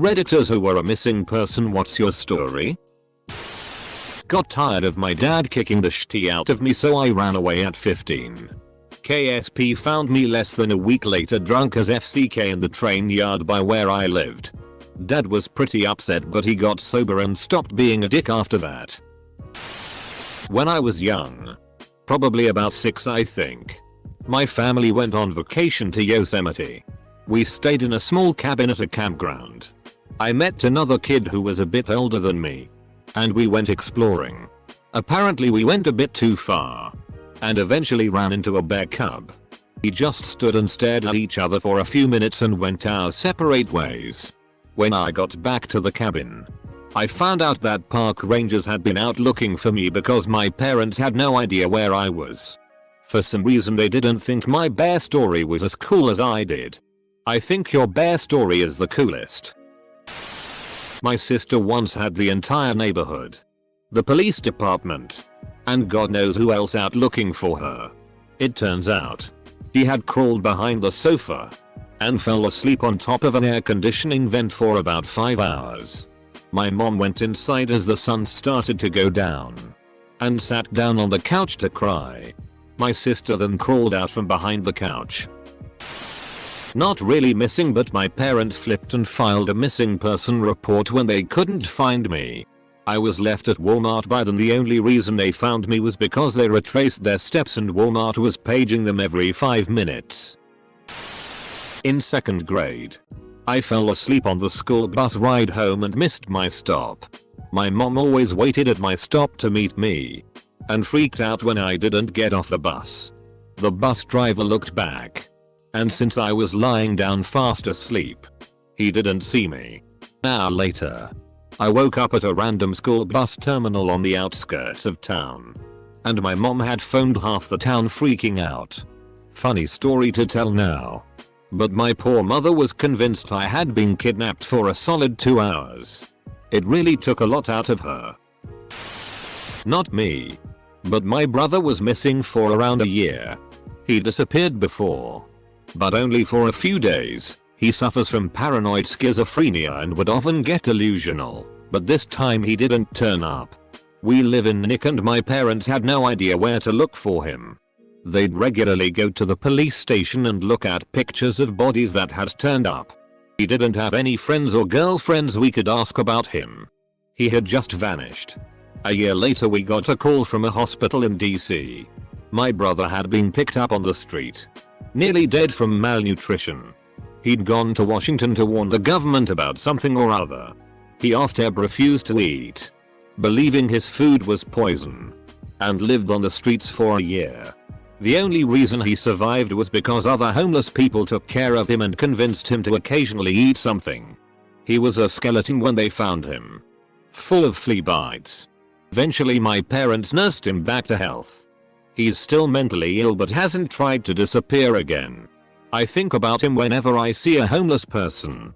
Redditors who were a missing person, what's your story? Got tired of my dad kicking the shit out of me, so I ran away at 15. KSP found me less than a week later drunk as FCK in the train yard by where I lived. Dad was pretty upset, but he got sober and stopped being a dick after that. When I was young, probably about 6 I think, my family went on vacation to Yosemite. We stayed in a small cabin at a campground. I met another kid who was a bit older than me, and we went exploring. Apparently we went a bit too far, and eventually ran into a bear cub. We just stood and stared at each other for a few minutes and went our separate ways. When I got back to the cabin, I found out that park rangers had been out looking for me because my parents had no idea where I was. For some reason they didn't think my bear story was as cool as I did. I think your bear story is the coolest. My sister once had the entire neighborhood, the police department, and God knows who else out looking for her. It turns out, she had crawled behind the sofa and fell asleep on top of an air conditioning vent for about 5 hours. My mom went inside as the sun started to go down and sat down on the couch to cry. My sister then crawled out from behind the couch. Not really missing, but my parents flipped and filed a missing person report when they couldn't find me. I was left at Walmart by them. The only reason they found me was because they retraced their steps and Walmart was paging them every 5 minutes. In 2nd grade, I fell asleep on the school bus ride home and missed my stop. My mom always waited at my stop to meet me and freaked out when I didn't get off the bus. The bus driver looked back, and since I was lying down fast asleep, he didn't see me. An hour later, I woke up at a random school bus terminal on the outskirts of town, and my mom had phoned half the town freaking out. Funny story to tell now, but my poor mother was convinced I had been kidnapped for a solid 2 hours. It really took a lot out of her. Not me, but my brother was missing for around a year. He disappeared before, but only for a few days. He suffers from paranoid schizophrenia and would often get delusional, but this time he didn't turn up. We live in Nick and my parents had no idea where to look for him. They'd regularly go to the police station and look at pictures of bodies that had turned up. He didn't have any friends or girlfriends we could ask about him. He had just vanished. A year later we got a call from a hospital in DC. My brother had been picked up on the street, nearly dead from malnutrition. He'd gone to Washington to warn the government about something or other. He often refused to eat, believing his food was poison, and lived on the streets for a year. The only reason he survived was because other homeless people took care of him and convinced him to occasionally eat something. He was a skeleton when they found him, full of flea bites. Eventually my parents nursed him back to health. He's still mentally ill but hasn't tried to disappear again. I think about him whenever I see a homeless person.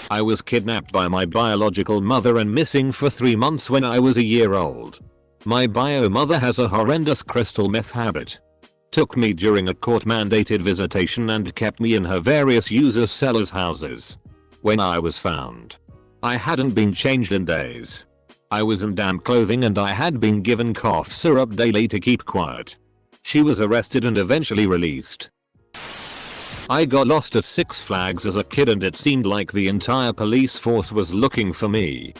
I was kidnapped by my biological mother and missing for 3 months when I was a year old. My bio mother has a horrendous crystal meth habit. Took me during a court-mandated visitation and kept me in her various users' sellers' houses. When I was found, I hadn't been changed in days. I was in damp clothing and I had been given cough syrup daily to keep quiet. She was arrested and eventually released. I got lost at Six Flags as a kid and it seemed like the entire police force was looking for me.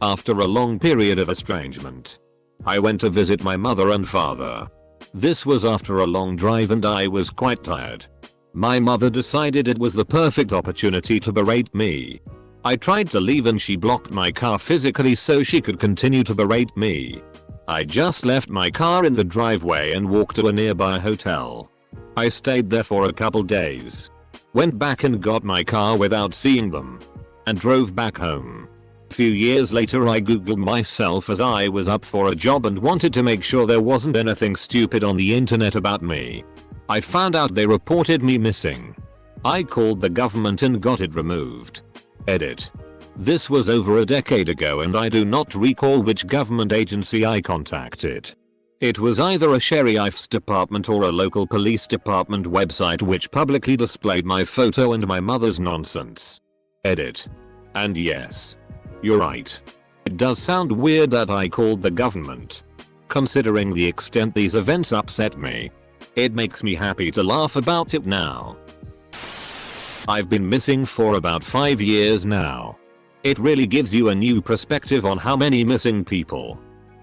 After a long period of estrangement, I went to visit my mother and father. This was after a long drive and I was quite tired. My mother decided it was the perfect opportunity to berate me. I tried to leave and she blocked my car physically so she could continue to berate me. I just left my car in the driveway and walked to a nearby hotel. I stayed there for a couple days, went back and got my car without seeing them, and drove back home. A few years later I googled myself as I was up for a job and wanted to make sure there wasn't anything stupid on the internet about me. I found out they reported me missing. I called the government and got it removed. Edit. This was over a decade ago and I do not recall which government agency I contacted. It was either a sheriff's department or a local police department website which publicly displayed my photo and my mother's nonsense. Edit. And yes, you're right. It does sound weird that I called the government. Considering the extent these events upset me, it makes me happy to laugh about it now. I've been missing for about 5 years now. It really gives you a new perspective on how many missing people,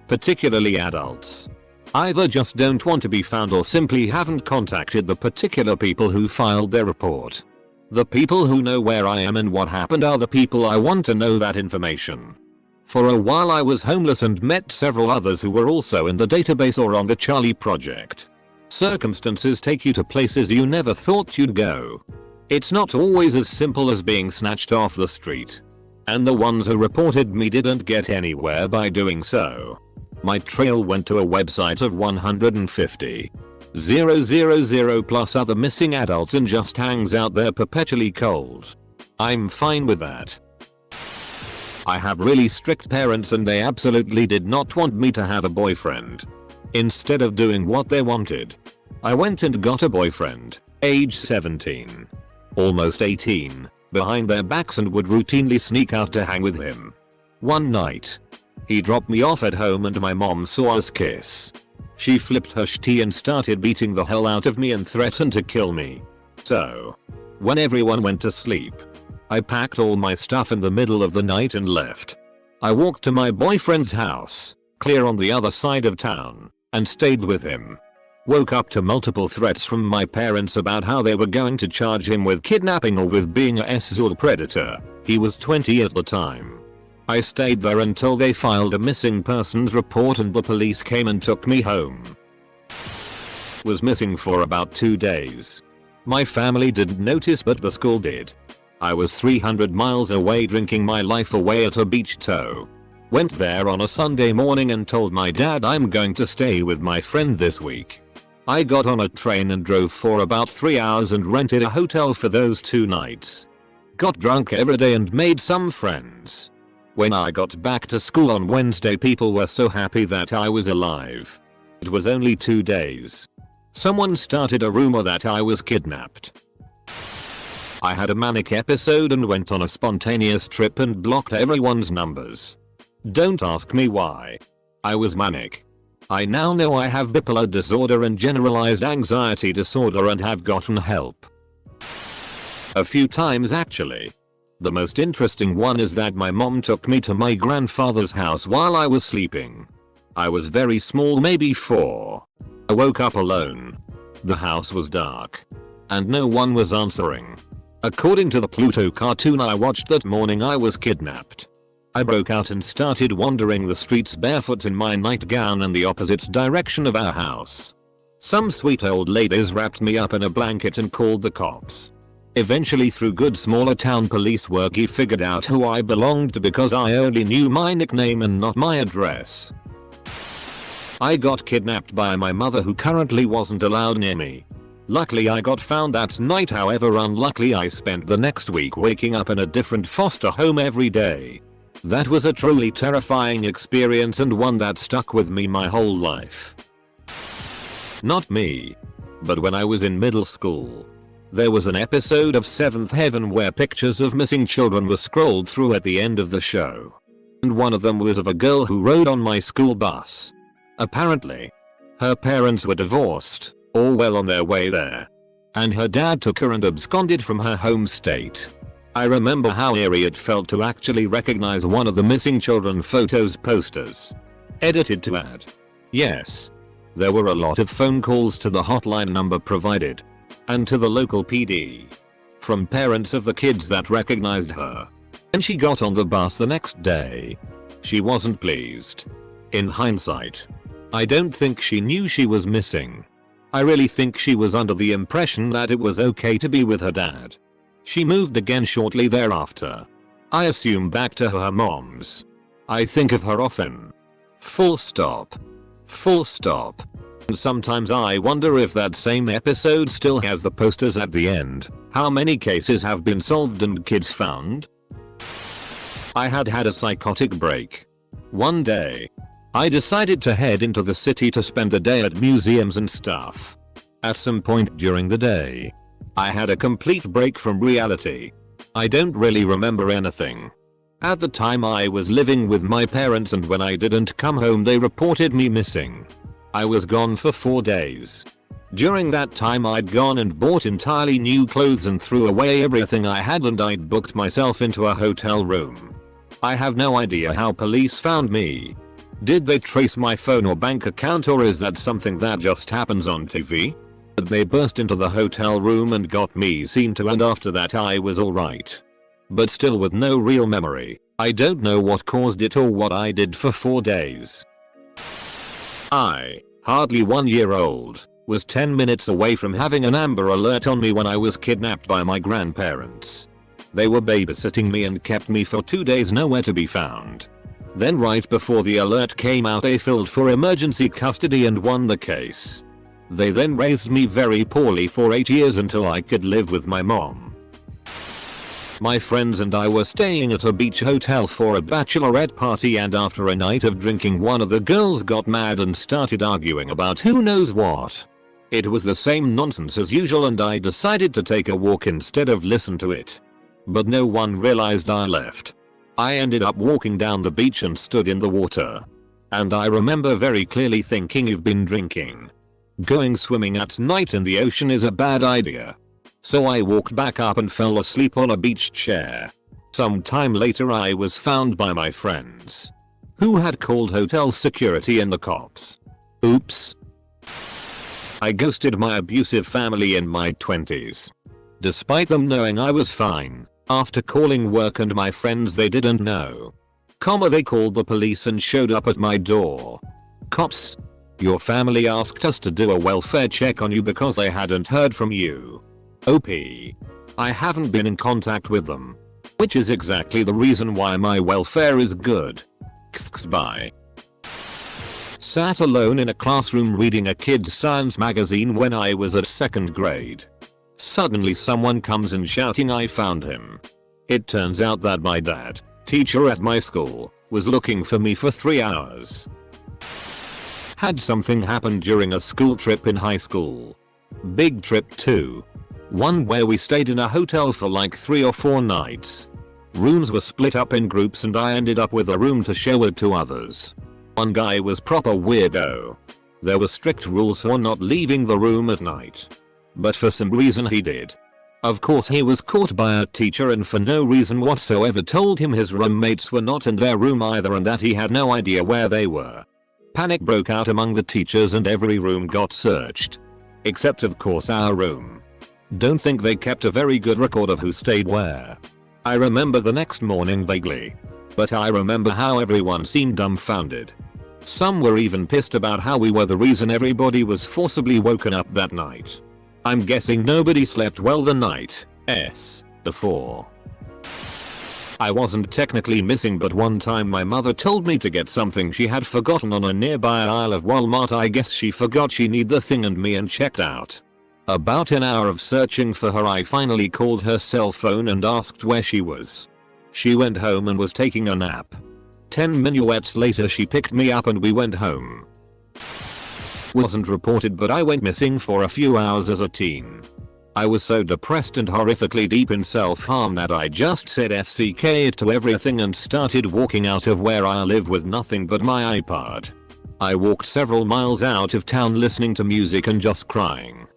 particularly adults, either just don't want to be found or simply haven't contacted the particular people who filed their report. The people who know where I am and what happened are the people I want to know that information. For a while I was homeless and met several others who were also in the database or on the Charlie Project. Circumstances take you to places you never thought you'd go. It's not always as simple as being snatched off the street. And the ones who reported me didn't get anywhere by doing so. My trail went to a website of 150,000 plus other missing adults and just hangs out there perpetually cold. I'm fine with that. I have really strict parents and they absolutely did not want me to have a boyfriend. Instead of doing what they wanted, I went and got a boyfriend, age 17, almost 18, behind their backs and would routinely sneak out to hang with him. One night, he dropped me off at home and my mom saw us kiss. She flipped her shitty and started beating the hell out of me and threatened to kill me. So, when everyone went to sleep, I packed all my stuff in the middle of the night and left. I walked to my boyfriend's house, clear on the other side of town, and stayed with him. Woke up to multiple threats from my parents about how they were going to charge him with kidnapping or with being a sexual predator. He was 20 at the time. I stayed there until they filed a missing persons report and the police came and took me home. Was missing for about 2 days. My family didn't notice but the school did. I was 300 miles away drinking my life away at a beach tow. Went there on a Sunday morning and told my dad I'm going to stay with my friend this week. I got on a train and drove for about 3 hours and rented a hotel for those 2 nights. Got drunk every day and made some friends. When I got back to school on Wednesday, people were so happy that I was alive. It was only 2 days. Someone started a rumor that I was kidnapped. I had a manic episode and went on a spontaneous trip and blocked everyone's numbers. Don't ask me why. I was manic. I now know I have bipolar disorder and generalized anxiety disorder and have gotten help. A few times actually. The most interesting one is that my mom took me to my grandfather's house while I was sleeping. I was very small, maybe 4. I woke up alone. The house was dark. And no one was answering. According to the Pluto cartoon I watched that morning, I was kidnapped. I broke out and started wandering the streets barefoot in my nightgown in the opposite direction of our house. Some sweet old ladies wrapped me up in a blanket and called the cops. Eventually, through good smaller town police work, he figured out who I belonged to because I only knew my nickname and not my address. I got kidnapped by my mother, who currently wasn't allowed near me. Luckily I got found that night, however unluckily I spent the next week waking up in a different foster home every day. That was a truly terrifying experience and one that stuck with me my whole life. Not me. But when I was in middle school, there was an episode of Seventh Heaven where pictures of missing children were scrolled through at the end of the show. And one of them was of a girl who rode on my school bus. Apparently, her parents were divorced, or well on their way there. And her dad took her and absconded from her home state. I remember how eerie it felt to actually recognize one of the missing children photos posters. Edited to add. Yes. There were a lot of phone calls to the hotline number provided. And to the local PD. From parents of the kids that recognized her. And she got on the bus the next day. She wasn't pleased. In hindsight, I don't think she knew she was missing. I really think she was under the impression that it was okay to be with her dad. She moved again shortly thereafter. I assume back to her mom's. I think of her often. Full stop. Full stop. And sometimes I wonder if that same episode still has the posters at the end. How many cases have been solved and kids found? I had a psychotic break. One day, I decided to head into the city to spend a day at museums and stuff. At some point during the day, I had a complete break from reality. I don't really remember anything. At the time I was living with my parents, and when I didn't come home they reported me missing. I was gone for 4 days. During that time I'd gone and bought entirely new clothes and threw away everything I had, and I'd booked myself into a hotel room. I have no idea how police found me. Did they trace my phone or bank account, or is that something that just happens on TV? They burst into the hotel room and got me seen to, and after that I was alright. But still with no real memory. I don't know what caused it or what I did for 4 days. I, hardly 1 year old, was 10 minutes away from having an Amber Alert on me when I was kidnapped by my grandparents. They were babysitting me and kept me for 2 days nowhere to be found. Then right before the alert came out they filed for emergency custody and won the case. They then raised me very poorly for 8 years until I could live with my mom. My friends and I were staying at a beach hotel for a bachelorette party, and after a night of drinking one of the girls got mad and started arguing about who knows what. It was the same nonsense as usual, and I decided to take a walk instead of listen to it. But no one realized I left. I ended up walking down the beach and stood in the water. And I remember very clearly thinking, you've been drinking. Going swimming at night in the ocean is a bad idea. So I walked back up and fell asleep on a beach chair. Some time later I was found by my friends, who had called hotel security and the cops. Oops. I ghosted my abusive family in my 20s. Despite them knowing I was fine, after calling work and my friends they didn't know. They called the police and showed up at my door. Cops, your family asked us to do a welfare check on you because they hadn't heard from you. OP. I haven't been in contact with them. Which is exactly the reason why my welfare is good. Bye. Sat alone in a classroom reading a kid's science magazine when I was at 2nd grade. Suddenly someone comes in shouting I found him. It turns out that my dad, teacher at my school, was looking for me for 3 hours. Had something happened during a school trip in high school. Big trip too. One where we stayed in a hotel for like 3 or 4 nights. Rooms were split up in groups and I ended up with a room to share with 2 others. One guy was proper weirdo. There were strict rules for not leaving the room at night. But for some reason he did. Of course he was caught by a teacher and for no reason whatsoever told him his roommates were not in their room either and that he had no idea where they were. Panic broke out among the teachers and every room got searched. Except of course our room. Don't think they kept a very good record of who stayed where. I remember the next morning vaguely. But I remember how everyone seemed dumbfounded. Some were even pissed about how we were the reason everybody was forcibly woken up that night. I'm guessing nobody slept well the night before. I wasn't technically missing, but one time my mother told me to get something she had forgotten on a nearby aisle of Walmart. I guess she forgot she needed the thing and me and checked out. About an hour of searching for her I finally called her cell phone and asked where she was. She went home and was taking a nap. 10 minuets later she picked me up and we went home. Wasn't reported, but I went missing for a few hours as a teen. I was so depressed and horrifically deep in self-harm that I just said FCK it to everything and started walking out of where I live with nothing but my iPod. I walked several miles out of town listening to music and just crying.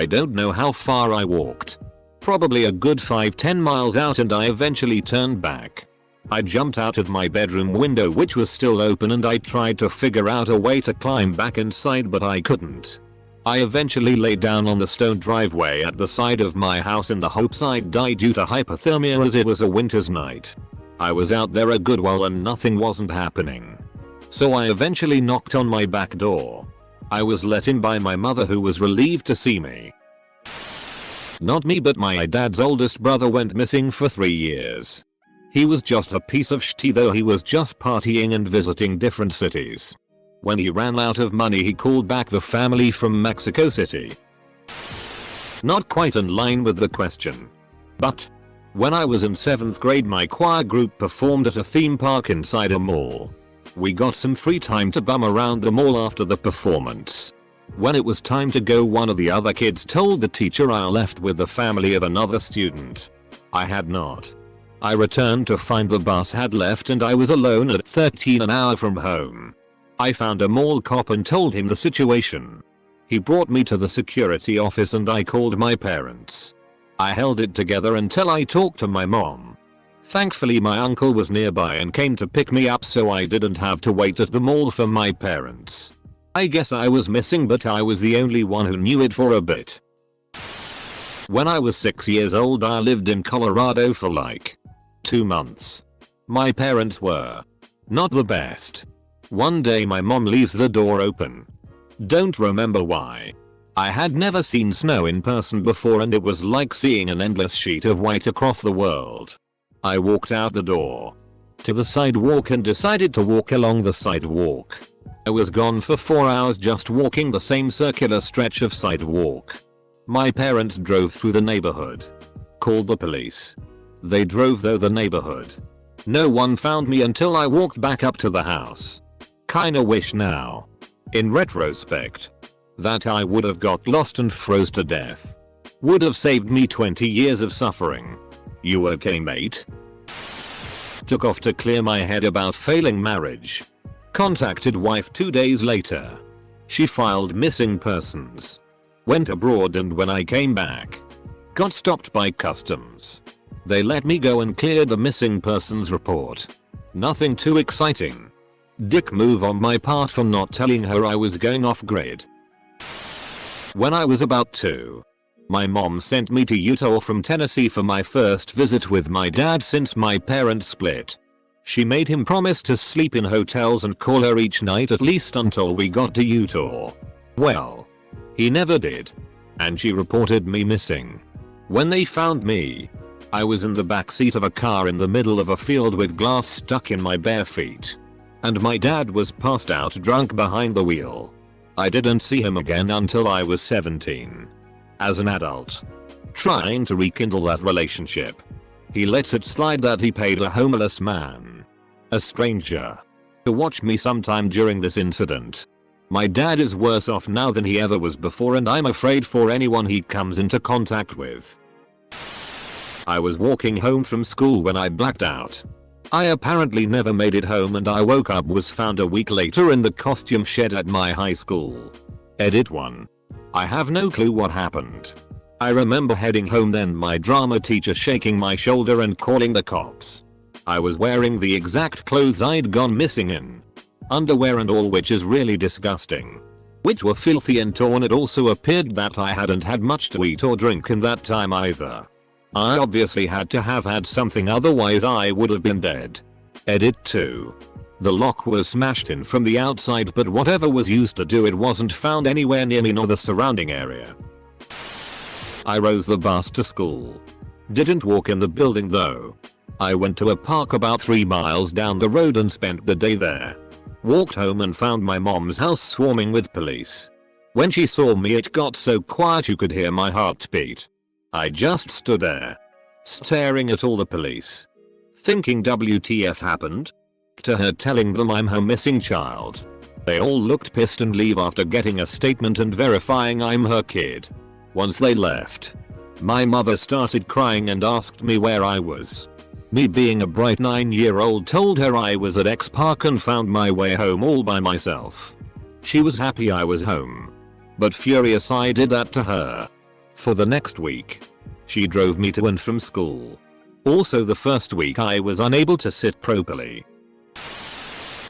I don't know how far I walked. Probably a good 5-10 miles out, and I eventually turned back. I jumped out of my bedroom window, which was still open, and I tried to figure out a way to climb back inside, but I couldn't. I eventually lay down on the stone driveway at the side of my house in the hopes I'd die due to hypothermia, as it was a winter's night. I was out there a good while and nothing wasn't happening. So I eventually knocked on my back door. I was let in by my mother, who was relieved to see me. Not me, but my dad's oldest brother went missing for 3 years. He was just a piece of shit, though he was just partying and visiting different cities. When he ran out of money he called back the family from Mexico City. Not quite in line with the question. But when I was in 7th grade my choir group performed at a theme park inside a mall. We got some free time to bum around the mall after the performance. When it was time to go, one of the other kids told the teacher I left with the family of another student. I had not. I returned to find the bus had left and I was alone at 13, an hour from home. I found a mall cop and told him the situation. He brought me to the security office and I called my parents. I held it together until I talked to my mom. Thankfully my uncle was nearby and came to pick me up, so I didn't have to wait at the mall for my parents. I guess I was missing, but I was the only one who knew it for a bit. When I was 6 years old, I lived in Colorado for like 2 months. My parents were not the best. One day my mom leaves the door open. Don't remember why. I had never seen snow in person before and it was like seeing an endless sheet of white across the world. I walked out the door to the sidewalk and decided to walk along the sidewalk. I was gone for 4 hours just walking the same circular stretch of sidewalk. My parents drove through the neighborhood. Called the police. They drove through the neighborhood. No one found me until I walked back up to the house. Kinda wish now, in retrospect, that I would have got lost and froze to death. Would have saved me 20 years of suffering. You okay, mate? Took off to clear my head about failing marriage. Contacted wife 2 days later. She filed missing persons. Went abroad and when I came back, got stopped by customs. They let me go and cleared the missing persons report. Nothing too exciting. Dick move on my part for not telling her I was going off grid. When I was about 2, my mom sent me to Utah from Tennessee for my first visit with my dad since my parents split. She made him promise to sleep in hotels and call her each night at least until we got to Utah. Well, he never did. And she reported me missing. When they found me, I was in the backseat of a car in the middle of a field with glass stuck in my bare feet. And my dad was passed out drunk behind the wheel. I didn't see him again until I was 17. As an adult, trying to rekindle that relationship, he lets it slide that he paid a homeless man, a stranger, to watch me sometime during this incident. My dad is worse off now than he ever was before and I'm afraid for anyone he comes into contact with. I was walking home from school when I blacked out. I apparently never made it home and I woke up was found a week later in the costume shed at my high school. Edit 1. I have no clue what happened. I remember heading home, then my drama teacher shaking my shoulder and calling the cops. I was wearing the exact clothes I'd gone missing in. Underwear and all, which is really disgusting. Which were filthy and torn. It also appeared that I hadn't had much to eat or drink in that time either. I obviously had to have had something, otherwise I would have been dead. Edit 2. The lock was smashed in from the outside, but whatever was used to do it wasn't found anywhere near me nor the surrounding area. I rode the bus to school. Didn't walk in the building though. I went to a park about 3 miles down the road and spent the day there. Walked home and found my mom's house swarming with police. When she saw me it got so quiet you could hear my heartbeat. I just stood there, staring at all the police, thinking WTF happened? To her telling them I'm her missing child. They all looked pissed and leave after getting a statement and verifying I'm her kid. Once they left, my mother started crying and asked me where I was. Me being a bright 9-year-old told her I was at X Park and found my way home all by myself. She was happy I was home, but furious I did that to her. For the next week, she drove me to and from school. Also the first week I was unable to sit properly.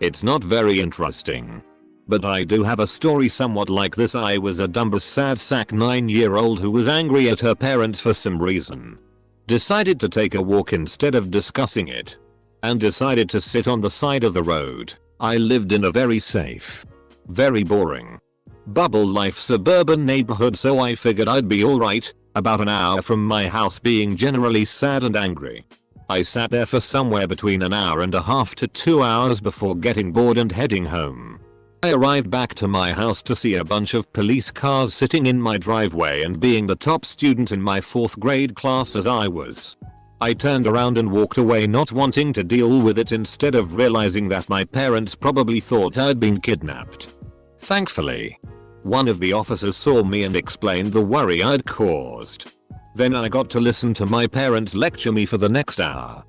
It's not very interesting, but I do have a story somewhat like this. I was a dumb sad sack 9-year-old who was angry at her parents for some reason. Decided to take a walk instead of discussing it. And decided to sit on the side of the road. I lived in a very safe, very boring, bubble life suburban neighborhood, so I figured I'd be alright, about an hour from my house, being generally sad and angry. I sat there for somewhere between an hour and a half to 2 hours before getting bored and heading home. I arrived back to my house to see a bunch of police cars sitting in my driveway, and being the top student in my 4th grade class as I was, I turned around and walked away, not wanting to deal with it, instead of realizing that my parents probably thought I'd been kidnapped. Thankfully, one of the officers saw me and explained the worry I'd caused. Then I got to listen to my parents lecture me for the next hour.